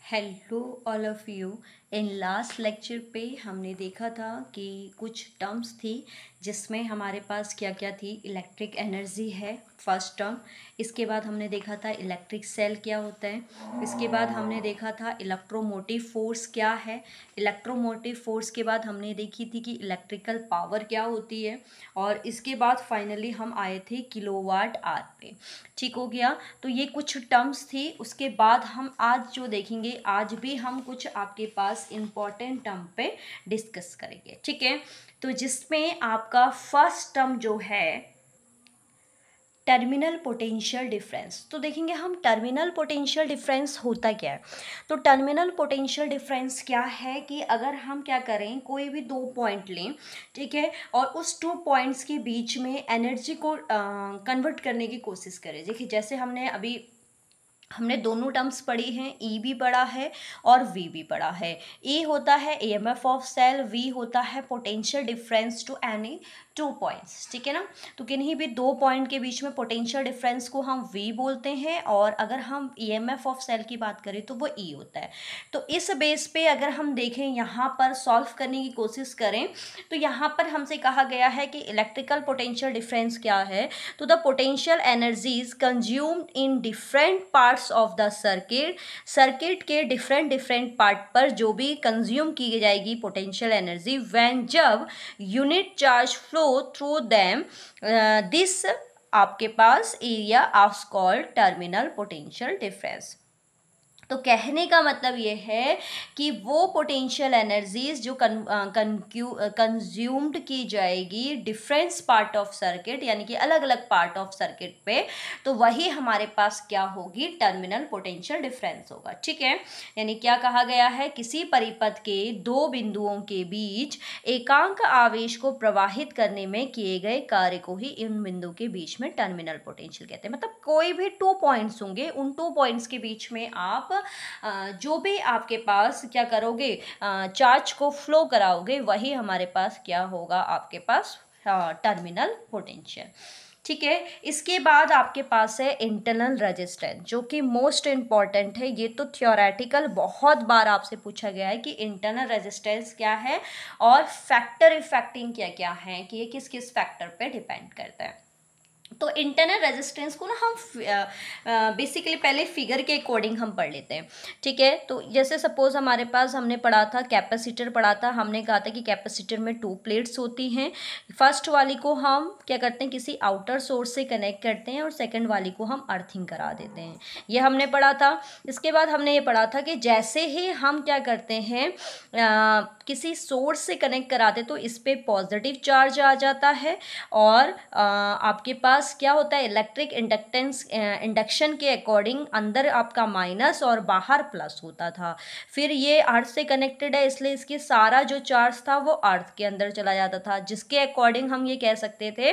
Hello all of you. In last lecture पे हमने देखा था कि कुछ टर्म्स थी जिसमें हमारे पास क्या क्या थी। इलेक्ट्रिक एनर्जी है फर्स्ट टर्म। इसके बाद हमने देखा था इलेक्ट्रिक सेल क्या होता है। इसके बाद हमने देखा था इलेक्ट्रोमोटिव फोर्स क्या है। इलेक्ट्रोमोटिव फोर्स के बाद हमने देखी थी कि इलेक्ट्रिकल पावर क्या होती है। और इसके बाद फाइनली हम आए थे किलोवाट आवर पे। ठीक हो गया। तो ये कुछ टर्म्स थी। उसके बाद हम आज जो देखेंगे, आज भी हम कुछ आपके पास इम्पॉर्टेंट टर्म पे डिस्कस करेंगे। ठीक है। तो जिसमें आपका फर्स्ट टर्म जो है टर्मिनल पोटेंशियल डिफरेंस। तो देखेंगे हम टर्मिनल पोटेंशियल डिफरेंस होता क्या है। तो टर्मिनल पोटेंशियल डिफरेंस क्या है कि अगर हम क्या करें, कोई भी दो पॉइंट लें, ठीक है, और उस टू पॉइंट्स के बीच में एनर्जी को कन्वर्ट करने की कोशिश करें। देखिए जैसे हमने दोनों टर्म्स पढ़ी हैं, ई भी पढ़ा है और वी भी पढ़ा है। ई होता है ईएमएफ ऑफ सेल, वी होता है potential difference to any two points. ठीक है ना। तो किन्हीं भी दो पॉइंट के बीच में पोटेंशियल डिफरेंस को हम वी बोलते हैं, और अगर हम ईएमएफ ऑफ सेल की बात करें तो वो ई होता है। तो इस बेस पे अगर हम देखें, यहाँ पर सॉल्व करने की कोशिश करें, तो यहाँ पर हमसे कहा गया है कि इलेक्ट्रिकल पोटेंशियल डिफरेंस क्या है। तो the potential energies consumed in different parts of the circuit के डिफरेंट पार्ट पर जो भी कंज्यूम की जाएगी पोटेंशियल एनर्जी, व्हेन जब unit charge flow through them, this आपके पास area of called terminal potential difference. तो कहने का मतलब ये है कि वो पोटेंशियल एनर्जीज जो कंज्यूम्ड की जाएगी डिफरेंस पार्ट ऑफ सर्किट, यानी कि अलग अलग पार्ट ऑफ सर्किट पे, तो वही हमारे पास क्या होगी, टर्मिनल पोटेंशियल डिफरेंस होगा। ठीक है। यानी क्या कहा गया है, किसी परिपथ के दो बिंदुओं के बीच एकांक आवेश को प्रवाहित करने में किए गए कार्य को ही इन बिंदु के बीच में टर्मिनल पोटेंशियल कहते हैं। मतलब कोई भी टू पॉइंट्स होंगे, उन टू पॉइंट्स के बीच में आप जो भी आपके पास क्या करोगे, चार्ज को फ्लो कराओगे, वही हमारे पास क्या होगा, आपके पास टर्मिनल पोटेंशियल। ठीक है। इसके बाद आपके पास है इंटरनल रेजिस्टेंस, जो कि मोस्ट इंपॉर्टेंट है। ये तो थ्योरेटिकल बहुत बार आपसे पूछा गया है कि इंटरनल रेजिस्टेंस क्या है और फैक्टर इफेक्टिंग क्या क्या है, कि ये किस किस फैक्टर पे डिपेंड करता है। तो इंटरनल रेजिस्टेंस को ना हम बेसिकली पहले फिगर के अकॉर्डिंग हम पढ़ लेते हैं। ठीक है। तो जैसे सपोज हमारे पास हमने पढ़ा था कैपेसिटर पढ़ा था, हमने कहा था कि कैपेसिटर में टू प्लेट्स होती हैं। फर्स्ट वाली को हम क्या करते हैं, किसी आउटर सोर्स से कनेक्ट करते हैं, और सेकंड वाली को हम अर्थिंग करा देते हैं। ये हमने पढ़ा था। इसके बाद हमने ये पढ़ा था कि जैसे ही हम क्या करते हैं, किसी सोर्स से कनेक्ट कराते तो इस पर पॉजिटिव चार्ज आ जाता है, और आपके पास क्या होता है, इलेक्ट्रिक इंडक्टेंस इंडक्शन के अकॉर्डिंग अंदर आपका माइनस और बाहर प्लस होता था। फिर ये अर्थ से कनेक्टेड है, इसलिए इसकी सारा जो चार्ज था वो अर्थ के अंदर चला जाता था, जिसके अकॉर्डिंग हम ये कह सकते थे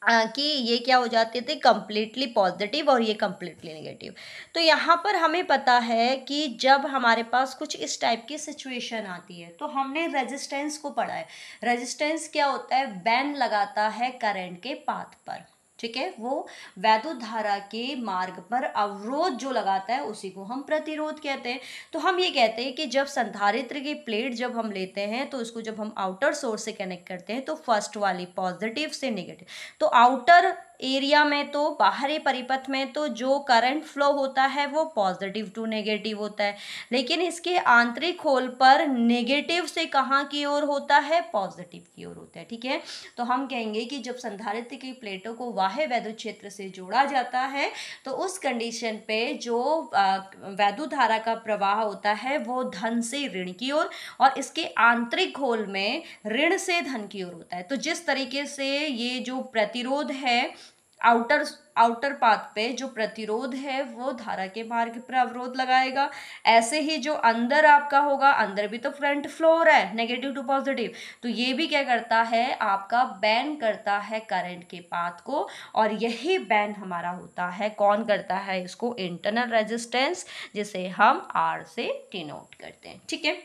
कि ये क्या हो जाते थे, कंप्लीटली पॉजिटिव और ये कंप्लीटली नेगेटिव। तो यहाँ पर हमें पता है कि जब हमारे पास कुछ इस टाइप की सिचुएशन आती है, तो हमने रेजिस्टेंस को पढ़ा है। रेजिस्टेंस क्या होता है, बैन लगाता है करंट के पाथ पर। ठीक है। वो वैद्युत धारा के मार्ग पर अवरोध जो लगाता है उसी को हम प्रतिरोध कहते हैं। तो हम ये कहते हैं कि जब संधारित्र की प्लेट जब हम लेते हैं, तो उसको जब हम आउटर सोर्स से कनेक्ट करते हैं, तो फर्स्ट वाली पॉजिटिव से नेगेटिव, तो आउटर एरिया में तो बाहरी परिपथ में तो जो करंट फ्लो होता है वो पॉजिटिव टू नेगेटिव होता है, लेकिन इसके आंतरिक खोल पर नेगेटिव से कहाँ की ओर होता है, पॉजिटिव की ओर होता है। ठीक है। तो हम कहेंगे कि जब संधारित्र की प्लेटों को बाह्य वैद्युत क्षेत्र से जोड़ा जाता है, तो उस कंडीशन पे जो वैद्युत धारा का प्रवाह होता है वो धन से ऋण की ओर, और इसके आंतरिक खोल में ऋण से धन की ओर होता है। तो जिस तरीके से ये जो प्रतिरोध है, आउटर पाथ पे जो प्रतिरोध है वो धारा के मार्ग पर अवरोध लगाएगा, ऐसे ही जो अंदर आपका होगा, अंदर भी तो फ्रंट फ्लो हो रहा है नेगेटिव टू पॉजिटिव, तो ये भी क्या करता है, आपका बैन करता है करंट के पाथ को, और यही बैन हमारा होता है, कौन करता है इसको, इंटरनल रेजिस्टेंस, जिसे हम आर से डिनोट करते हैं। ठीक है।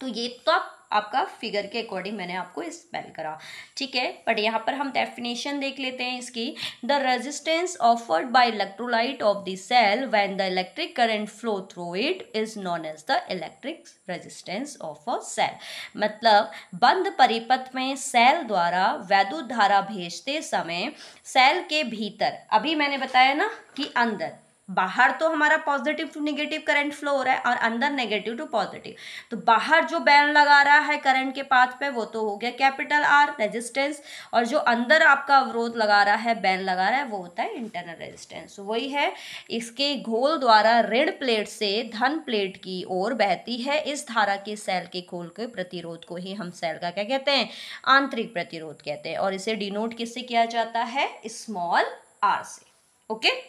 तो ये तो आपका फिगर के अकॉर्डिंग मैंने आपको स्पेल करा, ठीक है। बट यहाँ पर हम डेफिनेशन देख लेते हैं इसकी। The resistance offered by electrolyte of the cell when the electric current flow through it is known as the electric resistance of a cell. मतलब बंद परिपथ में सेल द्वारा वैद्युत धारा भेजते समय सेल के भीतर, अभी मैंने बताया ना कि अंदर, बाहर तो हमारा positive to negative current flow हो रहा है और अंदर नेगेटिव टू पॉजिटिव, तो बाहर जो बैन लगा रहा है करंट के पाथ पे वो तो हो गया कैपिटल आर रेजिस्टेंस, और जो अंदर आपका अवरोध लगा रहा है, बैन लगा रहा है, वो होता है इंटरनल रेजिस्टेंस। वही है, इसके घोल द्वारा ऋण प्लेट से धन प्लेट की ओर बहती है इस धारा के सेल के खोल के प्रतिरोध को ही हम सेल का क्या कहते हैं, आंतरिक प्रतिरोध कहते हैं, और इसे डिनोट किससे किया जाता है, स्मॉल आर से। ओके,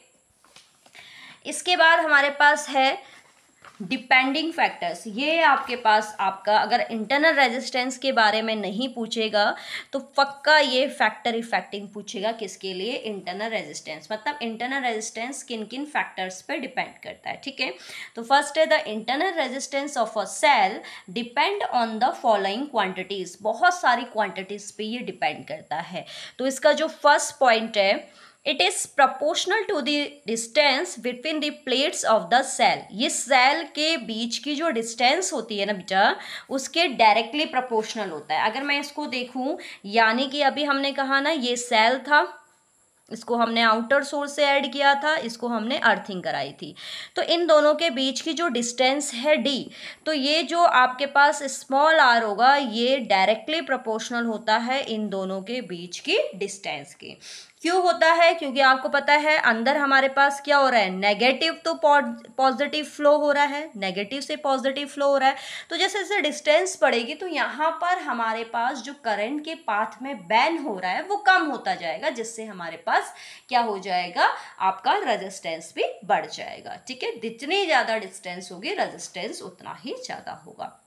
इसके बाद हमारे पास है डिपेंडिंग फैक्टर्स। ये आपके पास आपका अगर इंटरनल रेजिस्टेंस के बारे में नहीं पूछेगा तो पक्का ये फैक्टर इफेक्टिंग पूछेगा, किसके लिए, इंटरनल रेजिस्टेंस। मतलब इंटरनल रेजिस्टेंस किन किन फैक्टर्स पे डिपेंड करता है, ठीक है। तो फर्स्ट है the internal resistance of a cell depend on the following quantities. बहुत सारी क्वांटिटीज पे ये डिपेंड करता है। तो इसका जो फर्स्ट पॉइंट है, it is proportional to the distance between the plates of the cell. ये सेल के बीच की जो डिस्टेंस होती है ना बेटा, उसके डायरेक्टली प्रपोर्शनल होता है। अगर मैं इसको देखूं, यानी कि अभी हमने कहा ना ये सेल था, इसको हमने आउटर सोर्स से ऐड किया था, इसको हमने अर्थिंग कराई थी, तो इन दोनों के बीच की जो डिस्टेंस है डी, तो ये जो आपके पास स्मॉल आर होगा ये डायरेक्टली प्रोपोर्शनल होता है इन दोनों के बीच की डिस्टेंस के। क्यों होता है, क्योंकि आपको पता है अंदर हमारे पास क्या हो रहा है, नेगेटिव तो पॉजिटिव फ्लो हो रहा है, नेगेटिव से पॉजिटिव फ्लो हो रहा है, तो जैसे जैसे डिस्टेंस बढ़ेगी तो यहाँ पर हमारे पास जो करंट के पाथ में बैन हो रहा है वो कम होता जाएगा, जिससे हमारे पास क्या हो जाएगा, आपका रेजिस्टेंस भी बढ़ जाएगा, ठीक है। जितनी ज़्यादा डिस्टेंस होगी रेजिस्टेंस उतना ही ज़्यादा होगा।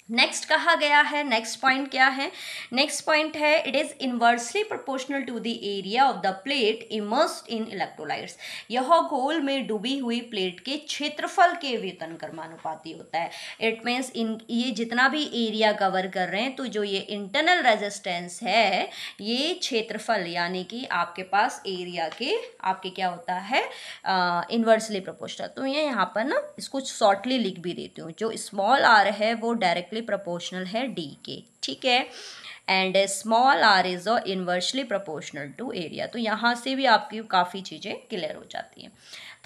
नेक्स्ट कहा गया है, नेक्स्ट पॉइंट क्या है, नेक्स्ट पॉइंट है it is inversely proportional to the area of the plate immersed in electrolytes. यह घोल में डूबी हुई प्लेट के क्षेत्रफल के वेतन कर्मानुपाती होता है। इट मीन्स इन ये जितना भी एरिया कवर कर रहे हैं, तो जो ये इंटरनल रेजिस्टेंस है ये क्षेत्रफल यानी कि आपके पास एरिया के आपके क्या होता है, इनवर्सली प्रोपोर्शनल। तो ये यहाँ पर ना इसको शॉर्टली लिख भी देती हूँ, जो स्मॉल आर है वो डायरेक्टली प्रोपोर्शनल है डी के, ठीक है, and small R is inversely proportional to area. तो यहाँ से भी आपकी काफ़ी चीज़ें क्लियर हो जाती हैं।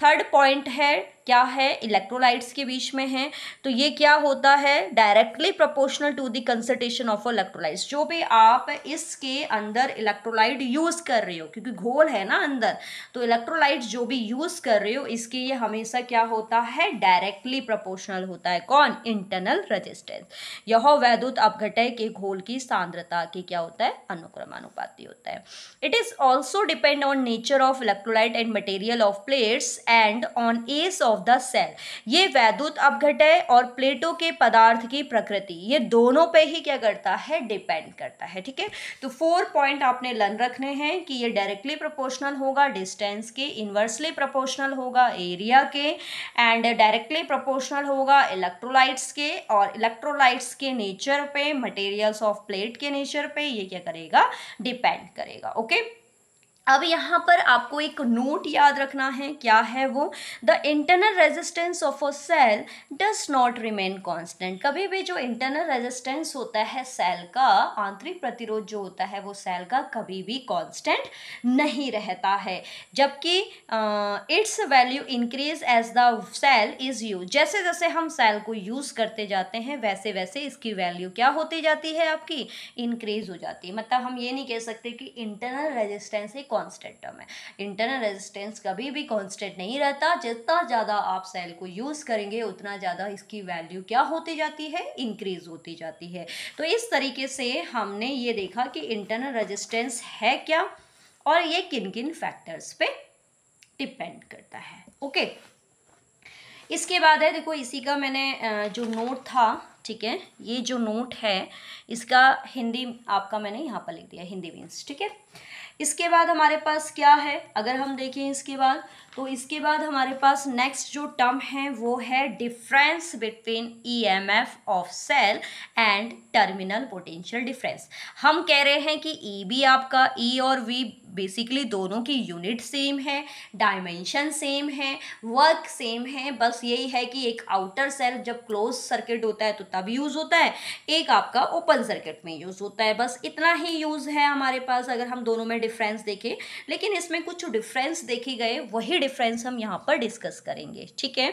थर्ड पॉइंट है, क्या है, इलेक्ट्रोलाइट्स के बीच में है, तो ये क्या होता है, directly proportional to the concentration of electrolytes. जो भी आप इसके अंदर इलेक्ट्रोलाइट यूज़ कर रहे हो, क्योंकि घोल है ना अंदर, तो इलेक्ट्रोलाइट्स जो भी यूज़ कर रहे हो इसके ये हमेशा क्या होता है, डायरेक्टली प्रोपोर्शनल होता है, कौन, इंटरनल रेजिस्टेंस। यह वैद्युत अपघटय के घोल की सांद्रता के क्या होता है, अनुक्रमानुपाती होता है। It is also depend on nature of electrolyte and material of plates and on age of the cell. ये वैद्युत अपघटय और प्लेटों के पदार्थ की प्रकृति, ये दोनों पे ही क्या करता है, डिपेंड करता है, ठीक है। तो 4 पॉइंट आपने लर्न रखने हैं कि ये डायरेक्टली प्रोपोर्शनल होगा डिस्टेंस के, इनवर्सली प्रोपोर्शनल होगा एरिया के, एंड डायरेक्टली प्रोपोर्शनल होगा इलेक्ट्रोलाइट्स के, और इलेक्ट्रोलाइट्स के नेचर पे, मटेरियल्स ऑफ प्लेट के नेचर पे ये क्या करेगा, डिपेंड करेगा। ओके, अब यहाँ पर आपको एक नोट याद रखना है, क्या है वो, the internal resistance of a cell does not remain constant. कभी भी जो इंटरनल रेजिस्टेंस होता है सेल का, आंतरिक प्रतिरोध जो होता है वो सेल का कभी भी कांस्टेंट नहीं रहता है, जबकि its value increase as the cell is use. जैसे जैसे हम सेल को यूज करते जाते हैं वैसे वैसे इसकी वैल्यू क्या होती जाती है, आपकी इंक्रीज हो जाती है। मतलब हम ये नहीं कह सकते कि इंटरनल रेजिस्टेंस एक कांस्टेंट टर्म है, इंटरनल रेजिस्टेंस कभी भी कांस्टेंट नहीं रहता। जितना ज़्यादा आप सेल को यूज़ करेंगे उतना ज़्यादा इसकी वैल्यू क्या होती जाती है, इंक्रीज होती जाती है। तो इस तरीके से हमने ये देखा कि इंटरनल रेजिस्टेंस है क्या और ये किन किन फैक्टर्स पे डिपेंड करता है। ओके, इसके बाद है, देखो इसी का मैंने जो नोट था, ठीक है, ये जो नोट है इसका हिंदी आपका मैंने यहाँ पर लिख दिया, हिंदी मीन्स, ठीक है। इसके बाद हमारे पास क्या है, अगर हम देखें इसके बाद, तो इसके बाद हमारे पास नेक्स्ट जो टर्म है वो है difference between EMF of cell and terminal potential difference. हम कह रहे हैं कि ई भी आपका ई और वी बेसिकली दोनों की यूनिट सेम है, डायमेंशन सेम है, वर्क सेम है, बस यही है कि एक आउटर सेल जब क्लोज सर्किट होता है तो तब यूज़ होता है, एक आपका ओपन सर्किट में यूज़ होता है। बस इतना ही यूज़ है हमारे पास अगर हम दोनों में डिफरेंस देखें, लेकिन इसमें कुछ डिफरेंस देखे गए, वही डिफरेंस हम यहाँ पर डिस्कस करेंगे। ठीक है,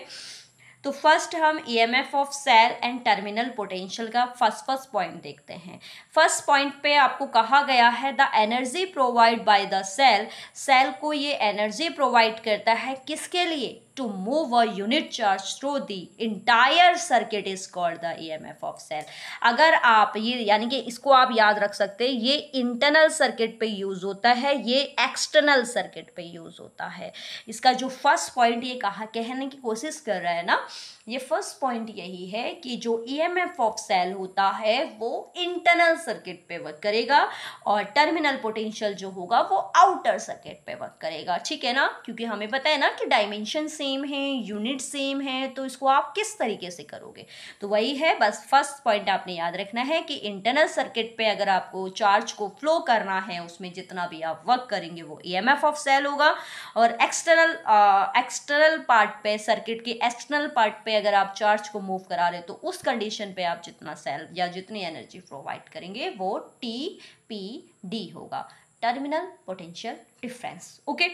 तो फर्स्ट हम EMF of cell and terminal potential का फर्स्ट पॉइंट देखते हैं। फर्स्ट पॉइंट पे आपको कहा गया है the energy provide by the cell, cell को ये एनर्जी प्रोवाइड करता है किसके लिए, to move a unit charge through the entire circuit is called the EMF of cell. अगर आप ये यानी कि इसको आप याद रख सकते हैं, ये इंटरनल सर्किट पे यूज होता है, ये एक्सटर्नल सर्किट पे यूज होता है। इसका जो फर्स्ट पॉइंट ये कहने की कोशिश कर रहा है ना, ये फर्स्ट पॉइंट यही है कि जो ईएमएफ ऑफ सेल होता है वो इंटरनल सर्किट पे वर्क करेगा और टर्मिनल पोटेंशियल जो होगा वो आउटर सर्किट पे वर्क करेगा। ठीक है ना, क्योंकि हमें पता है ना कि डायमेंशन सेम है, यूनिट सेम है, तो इसको आप किस तरीके से करोगे, तो वही है। बस फर्स्ट पॉइंट आपने याद रखना है कि इंटरनल सर्किट पे अगर आपको चार्ज को फ्लो करना है, उसमें जितना भी आप वर्क करेंगे वो ईएमएफ ऑफ सेल होगा, और एक्सटर्नल पार्ट पे, सर्किट के एक्सटर्नल पार्ट पे अगर आप चार्ज को मूव करा रहे तो उस कंडीशन पे आप जितना सेल या जितनी एनर्जी प्रोवाइड करेंगे वो TPD होगा, टर्मिनल पोटेंशियल डिफरेंस। ओके,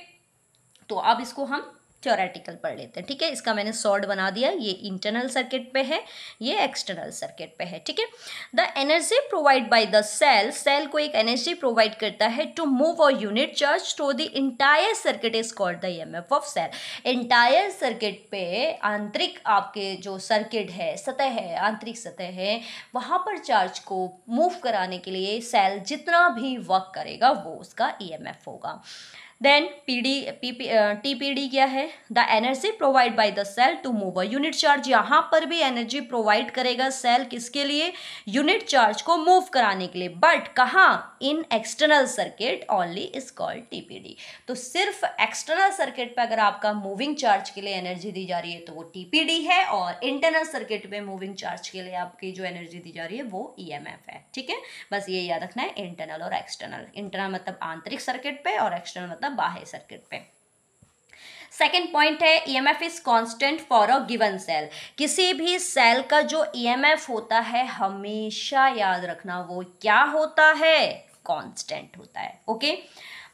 तो अब इसको हम थ्योरेटिकल पढ़ लेते हैं। ठीक है, इसका मैंने सॉर्ट बना दिया, ये इंटरनल सर्किट पे है, ये एक्सटर्नल सर्किट पे है। ठीक है, the energy provide by the cell, cell को एक एनर्जी प्रोवाइड करता है to move a unit charge through the entire circuit is called the EMF of cell. Entire circuit पे आंतरिक आपके जो सर्किट है, सतह है, आंतरिक सतह है, वहाँ पर चार्ज को मूव कराने के लिए सेल जितना भी वर्क करेगा वो उसका ईएमएफ होगा। देन TPD क्या है, the energy provide by the cell to move a unit charge. यहाँ पर भी एनर्जी प्रोवाइड करेगा सेल, किसके लिए, यूनिट चार्ज को मूव कराने के लिए, बट कहाँ, इन external circuit only is called TPD। तो सिर्फ एक्सटर्नल सर्किट पे अगर आपका मूविंग चार्ज के लिए एनर्जी दी जा रही है तो वो TPD है, और इंटरनल सर्किट पे मूविंग चार्ज के लिए आपकी जो एनर्जी दी जा रही है वो EMF है। ठीक है, बस ये याद रखना है, इंटरनल और एक्सटर्नल। इंटरनल मतलब आंतरिक सर्किट पे और एक्सटर्नल मतलब बाह्य सर्किट पे। सेकेंड पॉइंट है EMF is constant for a given cell. किसी भी सेल का जो ईएमएफ होता है हमेशा याद रखना वो क्या होता है, कांस्टेंट होता है। ओके,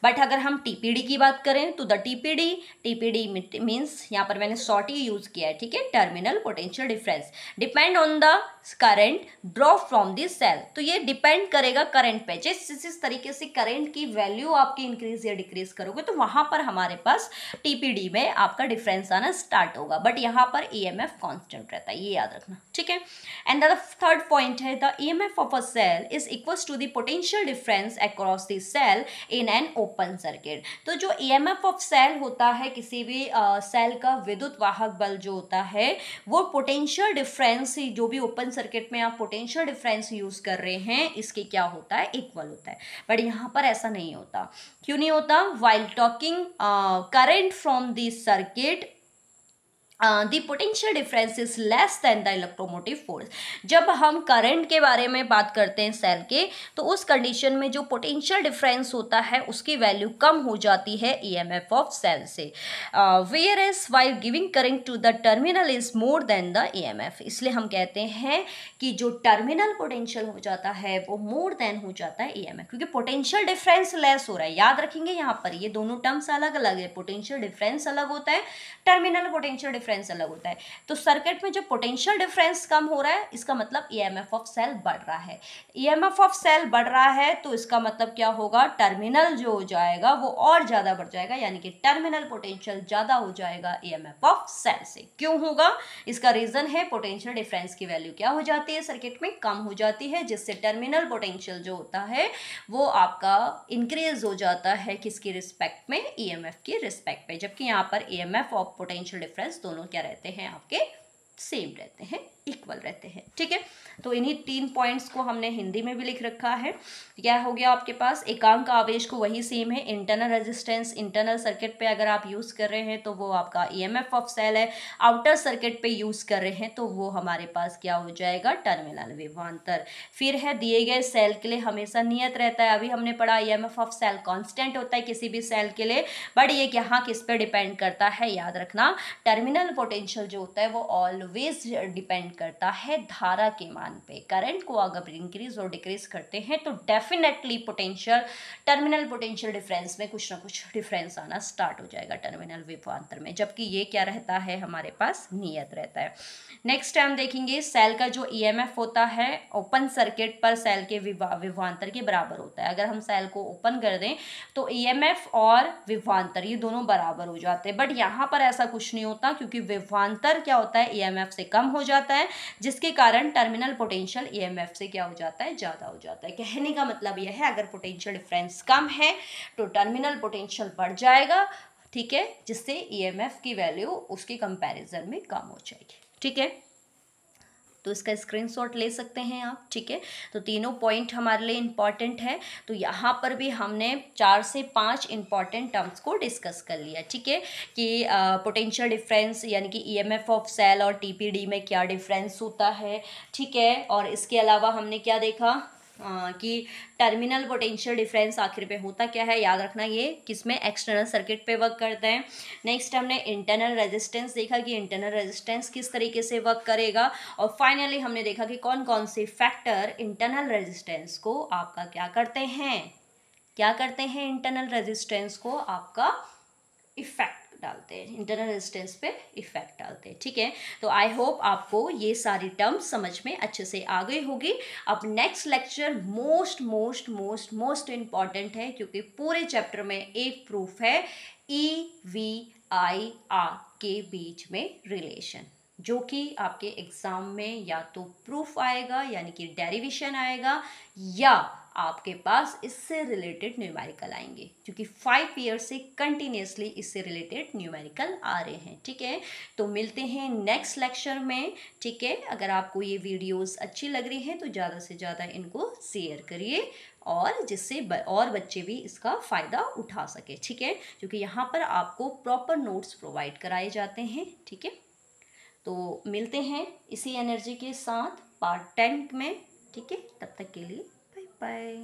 बट अगर हम TPD की बात करें तो द TPD मीन्स, यहाँ पर मैंने शॉर्ट ही यूज किया है। ठीक है, terminal potential difference depend on the current draw from this cell. तो ये डिपेंड करेगा करंट पे, जिस तरीके से करंट की वैल्यू आपकी इंक्रीज या डिक्रीज करोगे तो वहां पर हमारे पास TPD में आपका डिफरेंस आना स्टार्ट होगा, बट यहाँ पर EMF कांस्टेंट रहता है, ये याद रखना। ठीक है, एंड द थर्ड पॉइंट है the EMF of a cell is equals to the potential difference across the cell in an open circuit. तो जो EMF ऑफ सेल होता है, किसी भी सेल का विद्युत वाहक बल जो होता है वो पोटेंशियल डिफरेंस, जो भी ओपन सर्किट में आप पोटेंशियल डिफरेंस यूज कर रहे हैं, इसके क्या होता है, इक्वल होता है। बट यहाँ पर ऐसा नहीं होता। क्यों नहीं होता, while talking current from the circuit the potential difference is less than the electromotive force. जब हम करंट के बारे में बात करते हैं सेल के, तो उस कंडीशन में जो पोटेंशियल डिफरेंस होता है उसकी वैल्यू कम हो जाती है EMF ऑफ सेल से, whereas while giving current to the terminal is more than the EMF। इसलिए हम कहते हैं कि जो टर्मिनल पोटेंशियल हो जाता है वो मोर देन हो जाता है EMF, क्योंकि पोटेंशियल डिफरेंस लेस हो रहा है। याद रखेंगे यहाँ पर ये दोनों टर्म्स अलग अलग है, पोटेंशियल डिफरेंस अलग होता है, टर्मिनल पोटेंशियल डिफरेंस अलग होता है। तो सर्किट में जो पोटेंशियल डिफरेंस कम हो रहा है इसका मतलब EMF ऑफ सेल बढ़ रहा है। EMF ऑफ सेल बढ़ रहा है तो इसका मतलब क्या होगा, टर्मिनल जो हो जाएगा वो और ज्यादा बढ़ जाएगा, यानी कि टर्मिनल पोटेंशियल ज्यादा हो जाएगा EMF ऑफ सेल से। क्यों होगा, इसका रीजन है पोटेंशियल डिफरेंस की वैल्यू क्या हो जाती है सर्किट में, कम हो जाती है, जिससे टर्मिनल पोटेंशियल जो होता है वो आपका इंक्रीज हो जाता है किसकी रिस्पेक्ट में, EMF की रिस्पेक्ट में। जबकि यहाँ पर EMF ऑफ पोटेंशियल डिफरेंस दोनों क्या रहते हैं आपके सेम रहते हैं, इक्वल रहते हैं। ठीक है, तो इन्हीं 3 पॉइंट्स को हमने हिंदी में भी लिख रखा है। क्या हो गया आपके पास, एकांक आवेश को वही सेम है, इंटरनल रेजिस्टेंस इंटरनल सर्किट पे अगर आप यूज़ कर रहे हैं तो वो आपका ईएमएफ ऑफ सेल है, आउटर सर्किट पे यूज़ कर रहे हैं तो वो हमारे पास क्या हो जाएगा, टर्मिनल विभवांतर। फिर है दिए गए सेल के लिए हमेशा नियत रहता है, अभी हमने पढ़ा ईएमएफ ऑफ सेल कांस्टेंट होता है किसी भी सेल के लिए, बट ये यहाँ किस पे डिपेंड करता है, याद रखना टर्मिनल पोटेंशियल जो होता है वो ऑलवेज डिपेंड करता है धारा के मान पे। करंट को अगर इंक्रीज और डिक्रीज करते हैं तो definitely potential, terminal potential difference में कुछ ना कुछ डिफरेंस आना स्टार्ट हो जाएगा टर्मिनल विभवांतर में, जबकि ये क्या रहता है हमारे पास, नियत रहता है। नेक्स्ट टाइम देखेंगे सेल का जो ईएमएफ होता है ओपन सर्किट पर सेल के विभवांतर के बराबर होता है। अगर हम सेल को ओपन कर दें तो ईएमएफ और विभवांतर ये दोनों बराबर हो जाते हैं, बट यहाँ पर ऐसा कुछ नहीं होता क्योंकि विभवांतर क्या होता है, ईएमएफ से कम हो जाता है, जिसके कारण टर्मिनल पोटेंशियल ईएमएफ से क्या हो जाता है, ज़्यादा हो जाता है। कहने का मतलब यह है अगर पोटेंशियल डिफरेंस कम है तो टर्मिनल पोटेंशियल बढ़ जाएगा, ठीक है, जिससे ईएमएफ की वैल्यू उसके कंपैरिजन में कम हो जाएगी। ठीक है, तो इसका स्क्रीनशॉट ले सकते हैं आप। ठीक है, तो तीनों पॉइंट हमारे लिए इम्पॉर्टेंट है। तो यहाँ पर भी हमने 4 से 5 इम्पॉर्टेंट टर्म्स को डिस्कस कर लिया। ठीक है, कि पोटेंशियल डिफरेंस यानी कि ईएमएफ ऑफ सेल और टीपीडी में क्या डिफरेंस होता है। ठीक है, और इसके अलावा हमने क्या देखा कि टर्मिनल पोटेंशियल डिफरेंस आखिर पे होता क्या है, याद रखना ये किसमें, एक्सटर्नल सर्किट पे वर्क करते हैं। नेक्स्ट हमने इंटरनल रेजिस्टेंस देखा कि इंटरनल रेजिस्टेंस किस तरीके से वर्क करेगा, और फाइनली हमने देखा कि कौन कौन से फैक्टर इंटरनल रेजिस्टेंस को आपका क्या करते हैं, क्या करते हैं, इंटरनल रेजिस्टेंस को आपका इफेक्ट डालते हैं, इंटरनल रेजिस्टेंस पे इफेक्ट डालते हैं। ठीक है, तो आई होप आपको ये सारी टर्म्स समझ में अच्छे से आ गई होगी। अब next lecture most most most most important है क्योंकि पूरे चैप्टर में एक प्रूफ है EVIR के बीच में रिलेशन, जो कि आपके एग्जाम में या तो प्रूफ आएगा यानी कि डेरिवेशन आएगा, या आपके पास इससे रिलेटेड न्यूमेरिकल आएंगे, क्योंकि 5 ईयर से कंटिन्यूसली इससे रिलेटेड न्यूमेरिकल आ रहे हैं। ठीक है, तो मिलते हैं नेक्स्ट लेक्चर में। ठीक है, अगर आपको ये वीडियोस अच्छी लग रही हैं तो ज़्यादा से ज़्यादा इनको शेयर करिए, और जिससे और बच्चे भी इसका फ़ायदा उठा सके। ठीक है, क्योंकि यहाँ पर आपको प्रॉपर नोट्स प्रोवाइड कराए जाते हैं। ठीक है, तो मिलते हैं इसी एनर्जी के साथ पार्ट 10 में। ठीक है, तब तक के लिए बाय बाय।